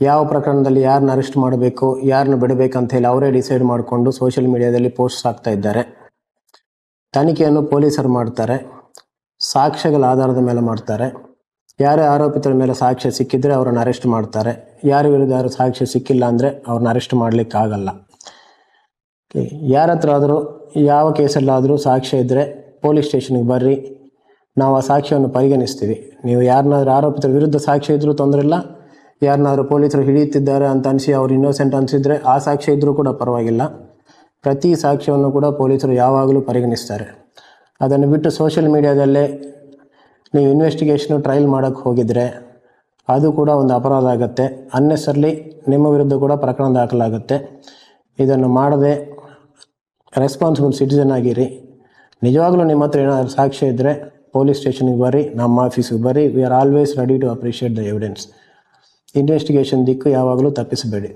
ಯಾವ ಪ್ರಕರಣದಲ್ಲಿ ಯಾರನ್ನ ಅರೆಸ್ಟ್ ಮಾಡಬೇಕು, ಯಾರನ್ನ ಬಿಡಬೇಕಂತ ಹೇಳಿ ಅವರೇ ಡಿಸೈಡ್ ಮಾಡಿಕೊಂಡು ಸೋಷಿಯಲ್ ಮೀಡಿಯಾದಲ್ಲಿ ಪೋಸ್ಟ್ ಹಾಕ್ತಾ ಇದ್ದಾರೆ. ತನಿಖೆಯನ್ನು ಪೊಲೀಸರು ಮಾಡ್ತಾರೆ, ಸಾಕ್ಷ್ಯಗಳ ಆಧಾರದ ಮೇಲೆ ಮಾಡ್ತಾರೆ. ಯಾರೇ ಆರೋಪಿತರ ಮೇಲೆ ಸಾಕ್ಷ್ಯ ಸಿಕ್ಕಿದ್ರೆ ಅವ್ರನ್ನ ಅರೆಸ್ಟ್ ಮಾಡ್ತಾರೆ. ಯಾರ ವಿರುದ್ಧ ಯಾರು ಸಾಕ್ಷ್ಯ ಸಿಕ್ಕಿಲ್ಲ ಅಂದರೆ ಅವ್ರನ್ನ ಅರೆಸ್ಟ್ ಮಾಡಲಿಕ್ಕಾಗಲ್ಲ. ಯಾರ ಹತ್ರ ಆದರೂ ಯಾವ ಕೇಸಲ್ಲಾದರೂ ಸಾಕ್ಷ್ಯ ಇದ್ದರೆ ಪೊಲೀಸ್ ಸ್ಟೇಷನ್ಗೆ ಬರ್ರಿ, ನಾವು ಆ ಸಾಕ್ಷ್ಯವನ್ನು ಪರಿಗಣಿಸ್ತೀವಿ. ನೀವು ಯಾರನ್ನಾದ್ರೂ ಆರೋಪಿತರ ವಿರುದ್ಧ ಸಾಕ್ಷ್ಯ ಇದ್ದರೂ ತೊಂದರೆ ಇಲ್ಲ, ಯಾರನ್ನಾದ್ರೂ ಪೊಲೀಸರು ಹಿಡಿಯುತ್ತಿದ್ದಾರೆ ಅಂತ ಅನಿಸಿ ಅವ್ರು ಇನ್ನೋಸೆಂಟ್ ಅನಿಸಿದರೆ ಆ ಸಾಕ್ಷ್ಯ ಇದ್ದರೂ ಕೂಡ ಪರವಾಗಿಲ್ಲ. ಪ್ರತಿ ಸಾಕ್ಷ್ಯವನ್ನು ಕೂಡ ಪೊಲೀಸರು ಯಾವಾಗಲೂ ಪರಿಗಣಿಸ್ತಾರೆ. ಅದನ್ನು ಬಿಟ್ಟು ಸೋಷಿಯಲ್ ಮೀಡಿಯಾದಲ್ಲೇ ನೀವು ಇನ್ವೆಸ್ಟಿಗೇಷನು ಟ್ರಯಲ್ ಮಾಡೋಕ್ಕೆ ಹೋಗಿದರೆ ಅದು ಕೂಡ ಒಂದು ಅಪರಾಧ ಆಗುತ್ತೆ. ಅನ್ನೆಸರ್ಲಿ ನಿಮ್ಮ ವಿರುದ್ಧ ಕೂಡ ಪ್ರಕರಣ ದಾಖಲಾಗುತ್ತೆ. ಇದನ್ನು ಮಾಡದೆ ರೆಸ್ಪಾನ್ಸಿಬಲ್ ಸಿಟಿಸನ್ ಆಗಿರಿ. ನಿಜವಾಗ್ಲೂ ನಿಮ್ಮ ಹತ್ರ ಏನಾದರೂ ಸಾಕ್ಷ್ಯ ಇದ್ದರೆ ಪೊಲೀಸ್ ಸ್ಟೇಷನ್ಗೆ ಬರ್ರಿ, ನಮ್ಮ ಆಫೀಸಿಗೆ ಬರ್ರಿ. We are always ready to appreciate the evidence. Investigation ದಿಕ್ಕು ಯಾವಾಗಲೂ ತಪ್ಪಿಸಬೇಡಿ.